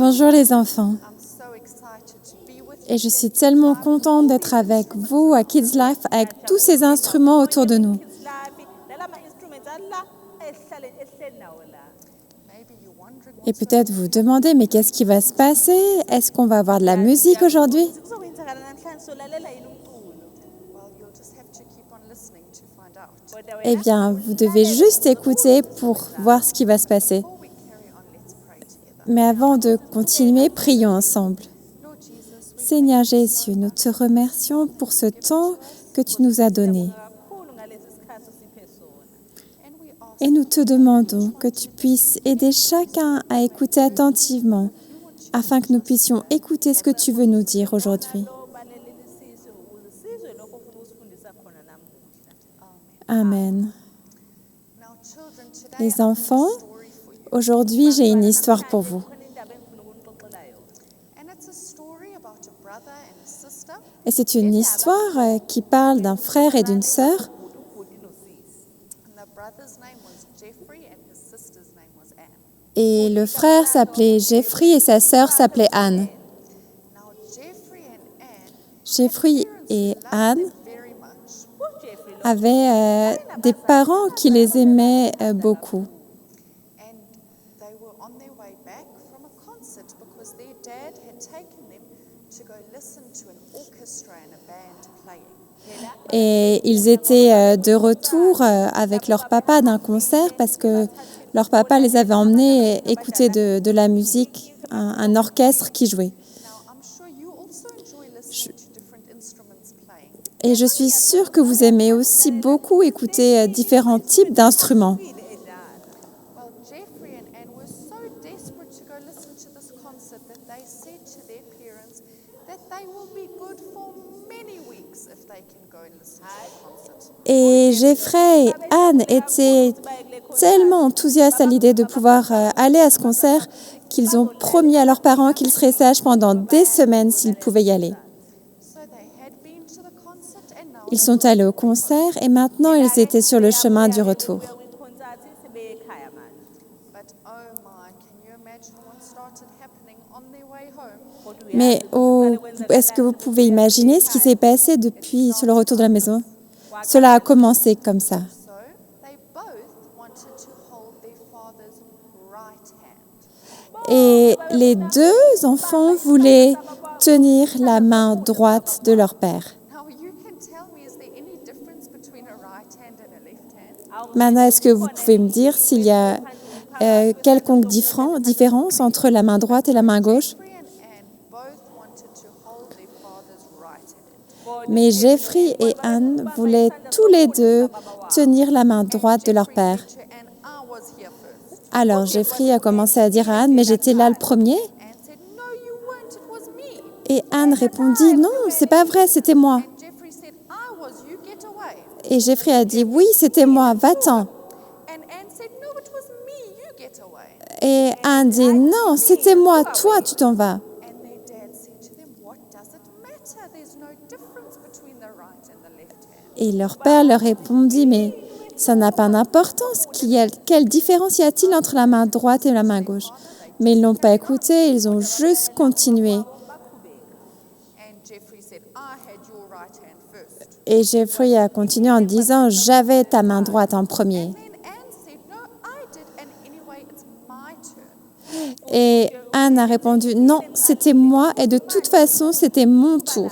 Bonjour les enfants. Et je suis tellement contente d'être avec vous à Kids Life avec tous ces instruments autour de nous. Et peut-être vous demandez, mais qu'est-ce qui va se passer? Est-ce qu'on va avoir de la musique aujourd'hui? Eh bien, vous devez juste écouter pour voir ce qui va se passer. Mais avant de continuer, prions ensemble. Seigneur Jésus, nous te remercions pour ce temps que tu nous as donné. Et nous te demandons que tu puisses aider chacun à écouter attentivement afin que nous puissions écouter ce que tu veux nous dire aujourd'hui. Amen. Les enfants, aujourd'hui j'ai une histoire pour vous. Et c'est une histoire qui parle d'un frère et d'une sœur. Et le frère s'appelait Jeffrey et sa sœur s'appelait Anne. Jeffrey et Anne avaient des parents qui les aimaient beaucoup. Et ils étaient de retour avec leur papa d'un concert parce que leur papa les avait emmenés écouter de la musique, un orchestre qui jouait. Et je suis sûre que vous aimez aussi beaucoup écouter différents types d'instruments. Et Jeffrey et Anne étaient tellement enthousiastes à l'idée de pouvoir aller à ce concert qu'ils ont promis à leurs parents qu'ils seraient sages pendant des semaines s'ils pouvaient y aller. Ils sont allés au concert et maintenant ils étaient sur le chemin du retour. Mais est-ce que vous pouvez imaginer ce qui s'est passé depuis sur le retour de la maison? Cela a commencé comme ça. Et les deux enfants voulaient tenir la main droite de leur père. Maintenant, est-ce que vous pouvez me dire s'il y a quelconque différence entre la main droite et la main gauche? Mais Jeffrey et Anne voulaient tous les deux tenir la main droite de leur père. Alors Jeffrey a commencé à dire à Anne, mais j'étais là le premier. Et Anne répondit, non, c'est pas vrai, c'était moi. Et Jeffrey a dit, oui, c'était moi, va-t'en. Et Anne dit, non, c'était moi, toi, tu t'en vas. Et leur père leur répondit, mais ça n'a pas d'importance. Quelle différence y a-t-il entre la main droite et la main gauche? Mais ils n'ont pas écouté, ils ont juste continué. Et Jeffrey a continué en disant, j'avais ta main droite en premier. Et Anne a répondu, non, c'était moi et de toute façon, c'était mon tour.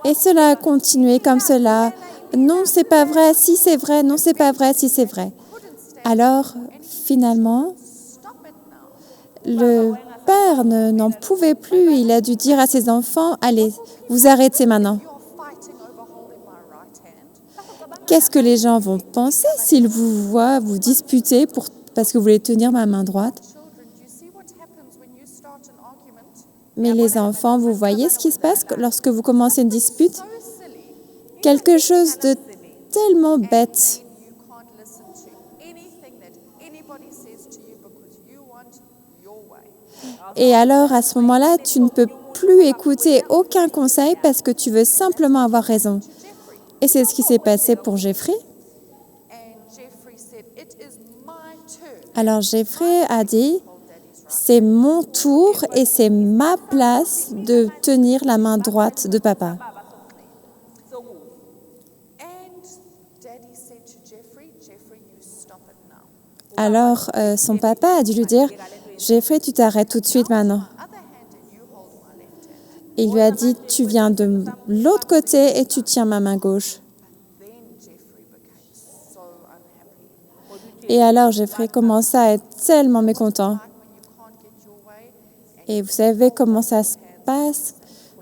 Et cela a continué comme cela. Non, c'est pas vrai, si c'est vrai, non, c'est pas vrai, si c'est vrai. Alors, finalement, le père n'en pouvait plus. Il a dû dire à ses enfants, allez, vous arrêtez maintenant. Qu'est-ce que les gens vont penser s'ils vous voient vous disputer parce que vous voulez tenir ma main droite? Mais les enfants, vous voyez ce qui se passe lorsque vous commencez une dispute? Quelque chose de tellement bête. Et alors, à ce moment-là, tu ne peux plus écouter aucun conseil parce que tu veux simplement avoir raison. Et c'est ce qui s'est passé pour Jeffrey. Alors Jeffrey a dit, c'est mon tour et c'est ma place de tenir la main droite de papa. Alors son papa a dû lui dire, Jeffrey, tu t'arrêtes tout de suite maintenant. Il lui a dit, tu viens de l'autre côté et tu tiens ma main gauche. Et alors Jeffrey commença à être tellement mécontent. Et vous savez comment ça se passe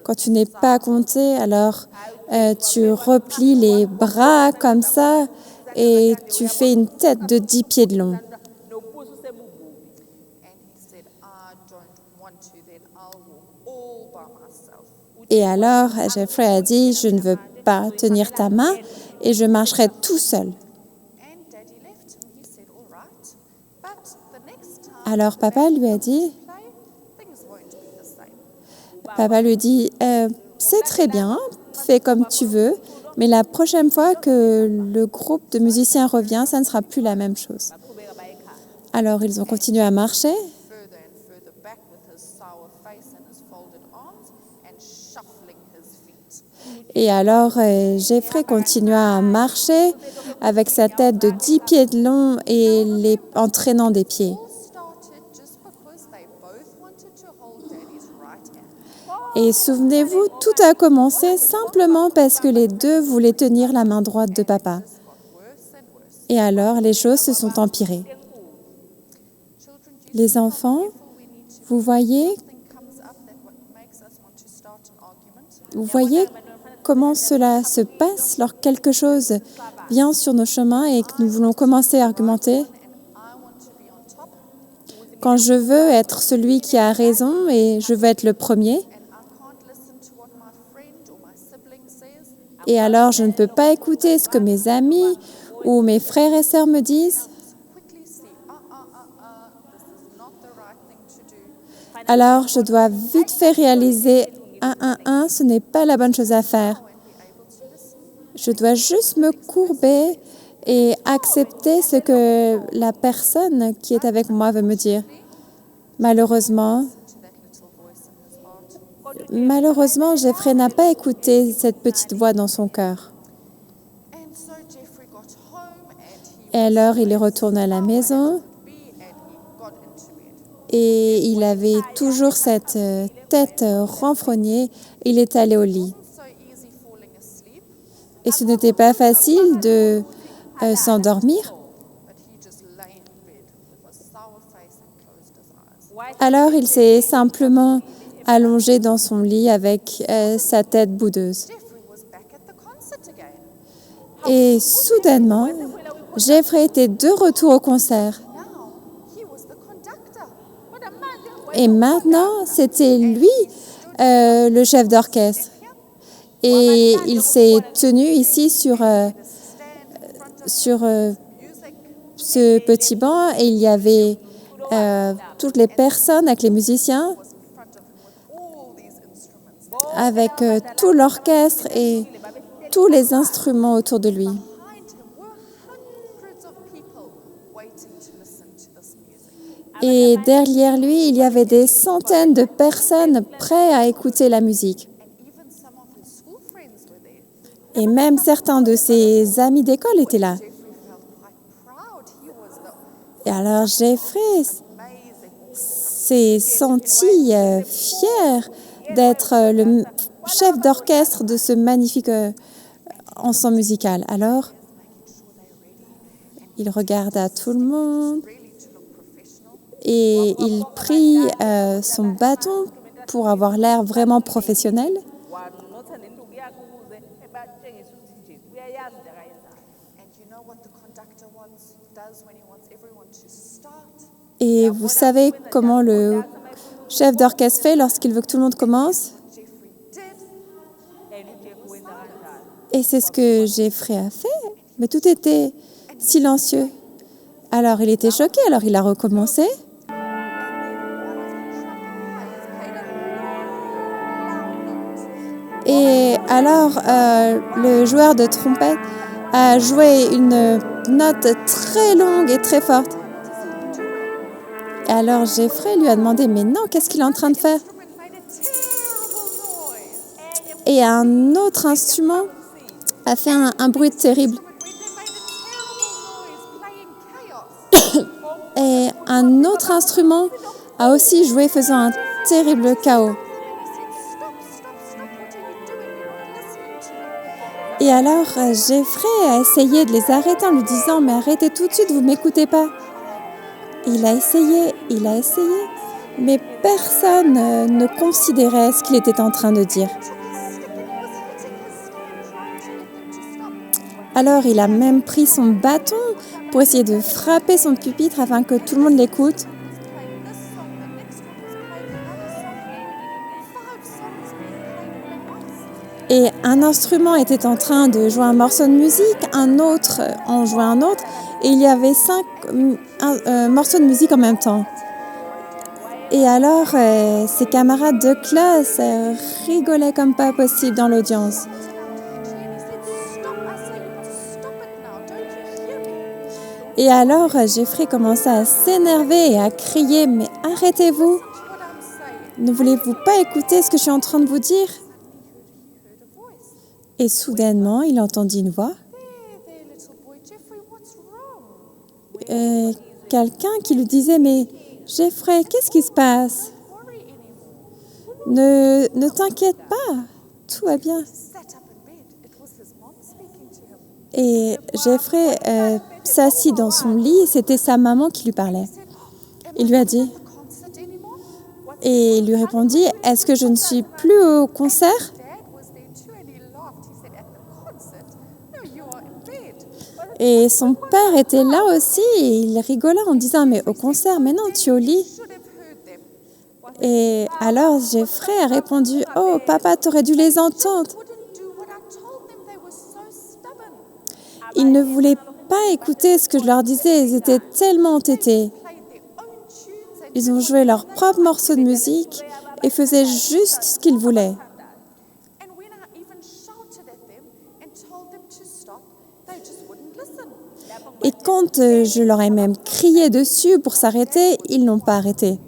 quand tu n'es pas compté, alors tu replies les bras comme ça et tu fais une tête de 10 pieds de long. Et alors Jeffrey a dit, je ne veux pas tenir ta main et je marcherai tout seul. Alors papa lui a dit, c'est très bien, fais comme tu veux, mais la prochaine fois que le groupe de musiciens revient, ça ne sera plus la même chose. Alors ils ont continué à marcher. Et alors Jeffrey continua à marcher avec sa tête de 10 pieds de long et en traînant des pieds. Et souvenez-vous, tout a commencé simplement parce que les deux voulaient tenir la main droite de papa. Et alors, les choses se sont empirées. Les enfants, vous voyez comment cela se passe lorsque quelque chose vient sur nos chemins et que nous voulons commencer à argumenter? Quand je veux être celui qui a raison et je veux être le premier, et alors je ne peux pas écouter ce que mes amis ou mes frères et sœurs me disent, alors je dois vite fait réaliser, ce n'est pas la bonne chose à faire. Je dois juste me courber et accepter ce que la personne qui est avec moi veut me dire. Malheureusement, Jeffrey n'a pas écouté cette petite voix dans son cœur. Et alors, il est retourné à la maison et il avait toujours cette tête renfrognée. Il est allé au lit. Et ce n'était pas facile de s'endormir. Alors, il s'est simplement allongé dans son lit avec sa tête boudeuse. Et soudainement, Jeffrey était de retour au concert. Et maintenant, c'était lui le chef d'orchestre. Et il s'est tenu ici sur ce petit banc et il y avait toutes les personnes avec les musiciens, avec tout l'orchestre et tous les instruments autour de lui. Et derrière lui, il y avait des centaines de personnes prêtes à écouter la musique. Et même certains de ses amis d'école étaient là. Et alors Jeffrey s'est senti fier d'être le chef d'orchestre de ce magnifique ensemble musical. Alors, il regarda tout le monde et il prit son bâton pour avoir l'air vraiment professionnel. Et vous savez comment le chef d'orchestre fait lorsqu'il veut que tout le monde commence? Et c'est ce que Jeffrey a fait, mais tout était silencieux. Alors il était choqué, alors il a recommencé. Et alors le joueur de trompette a joué une note très longue et très forte. Et alors Jeffrey lui a demandé, mais non, qu'est-ce qu'il est en train de faire? Et un autre instrument a fait un bruit terrible. Et un autre instrument a aussi joué faisant un terrible chaos. Et alors Jeffrey a essayé de les arrêter en lui disant, mais arrêtez tout de suite, vous ne m'écoutez pas. Il a essayé, mais personne ne considérait ce qu'il était en train de dire. Alors il a même pris son bâton pour essayer de frapper son pupitre afin que tout le monde l'écoute. Et un instrument était en train de jouer un morceau de musique, un autre en jouait un autre, et il y avait 5 morceaux de musique en même temps. Et alors, ses camarades de classe rigolaient comme pas possible dans l'audience. Et alors, Jeffrey commença à s'énerver et à crier, « Mais arrêtez-vous! Ne voulez-vous pas écouter ce que je suis en train de vous dire ?» Et soudainement, il entendit une voix. Quelqu'un qui lui disait, « Mais Jeffrey, qu'est-ce qui se passe? Ne t'inquiète pas, tout va bien. » Et Jeffrey s'assit dans son lit et c'était sa maman qui lui parlait. Il lui a dit, et il lui répondit, « Est-ce que je ne suis plus au concert? » Et son père était là aussi et il rigolait en disant, « Mais au concert, mais non, tu es au lit. » Et alors Jeffrey a répondu, « Oh, papa, tu aurais dû les entendre. » Ils ne voulaient pas écouter ce que je leur disais, ils étaient tellement entêtés. Ils ont joué leur propre morceau de musique et faisaient juste ce qu'ils voulaient. Et quand je leur ai même crié dessus pour s'arrêter, ils n'ont pas arrêté.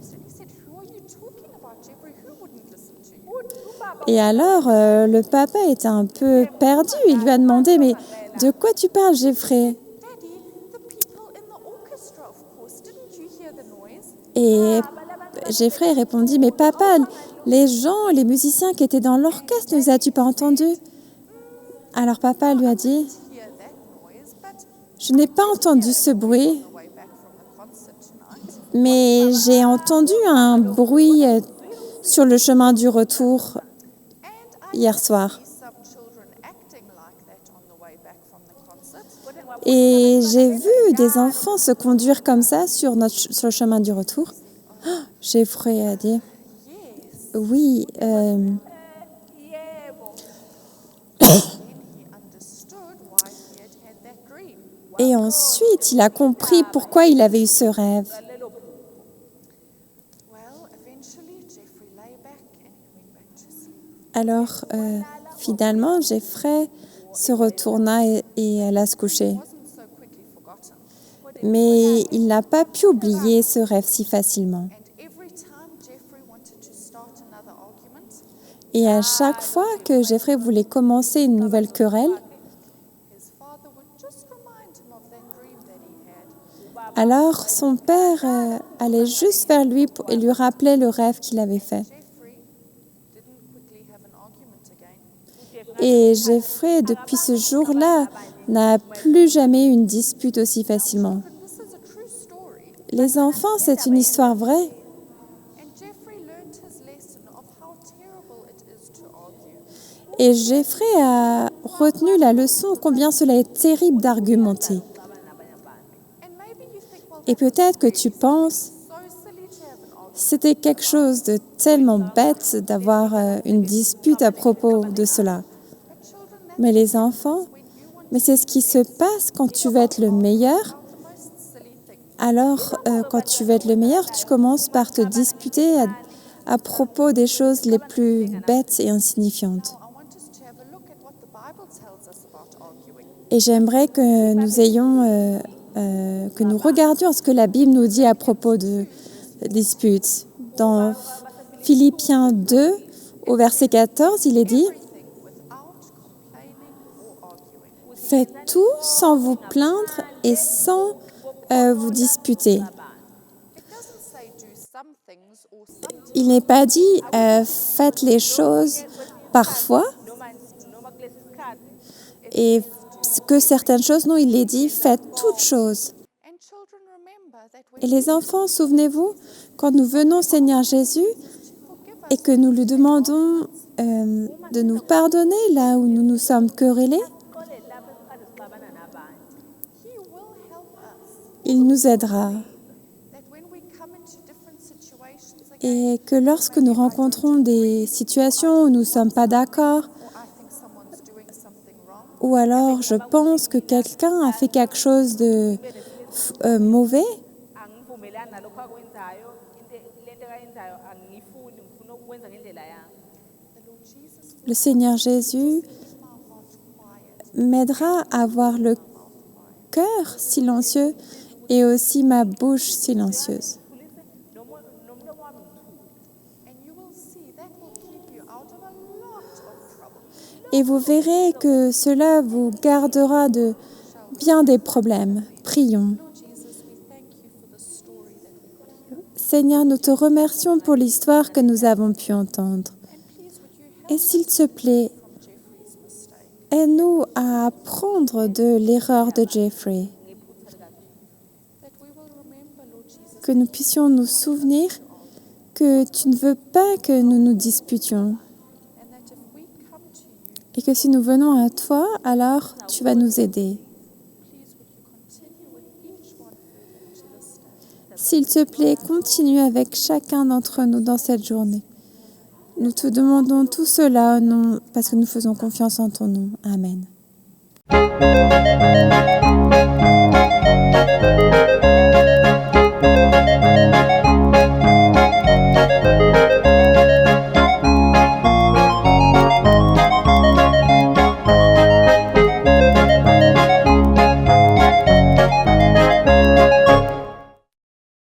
Et alors, le papa était un peu perdu. Il lui a demandé, « Mais de quoi tu parles, Jeffrey ?» Et Jeffrey répondit, « Mais papa, les gens, les musiciens qui étaient dans l'orchestre, ne les as-tu pas entendus ?» Alors papa lui a dit, « Je n'ai pas entendu ce bruit, mais j'ai entendu un bruit sur le chemin du retour hier soir. Et j'ai vu des enfants se conduire comme ça sur le chemin du retour. » Jeffrey a dit, « Oui. » Et ensuite, il a compris pourquoi il avait eu ce rêve. Alors, finalement, Jeffrey se retourna et alla se coucher. Mais il n'a pas pu oublier ce rêve si facilement. Et à chaque fois que Jeffrey voulait commencer une nouvelle querelle, alors son père allait juste vers lui et lui rappelait le rêve qu'il avait fait. Et Jeffrey, depuis ce jour-là, n'a plus jamais eu une dispute aussi facilement. Les enfants, c'est une histoire vraie. Et Jeffrey a retenu la leçon combien cela est terrible d'argumenter. Et peut-être que tu penses, c'était quelque chose de tellement bête d'avoir une dispute à propos de cela. Mais les enfants, mais c'est ce qui se passe quand tu veux être le meilleur. Alors, quand tu veux être le meilleur, tu commences par te disputer à propos des choses les plus bêtes et insignifiantes. Et j'aimerais que nous regardions ce que la Bible nous dit à propos de dispute. Dans Philippiens 2, au verset 14, il est dit « Faites tout sans vous plaindre et sans vous disputer. » Il n'est pas dit faites les choses parfois et que certaines choses, non, il est dit faites toutes choses. Et les enfants, souvenez-vous, quand nous venons au Seigneur Jésus et que nous lui demandons de nous pardonner là où nous nous sommes querellés, il nous aidera. Et que lorsque nous rencontrons des situations où nous ne sommes pas d'accord, ou alors je pense que quelqu'un a fait quelque chose de mauvais, le Seigneur Jésus m'aidera à avoir le cœur silencieux et aussi ma bouche silencieuse. Et vous verrez que cela vous gardera de bien des problèmes. Prions. Seigneur, nous te remercions pour l'histoire que nous avons pu entendre. Et s'il te plaît, aide-nous à apprendre de l'erreur de Jeffrey. Que nous puissions nous souvenir que tu ne veux pas que nous nous disputions. Et que si nous venons à toi, alors tu vas nous aider. S'il te plaît, continue avec chacun d'entre nous dans cette journée. Nous te demandons tout cela parce que nous faisons confiance en ton nom. Amen.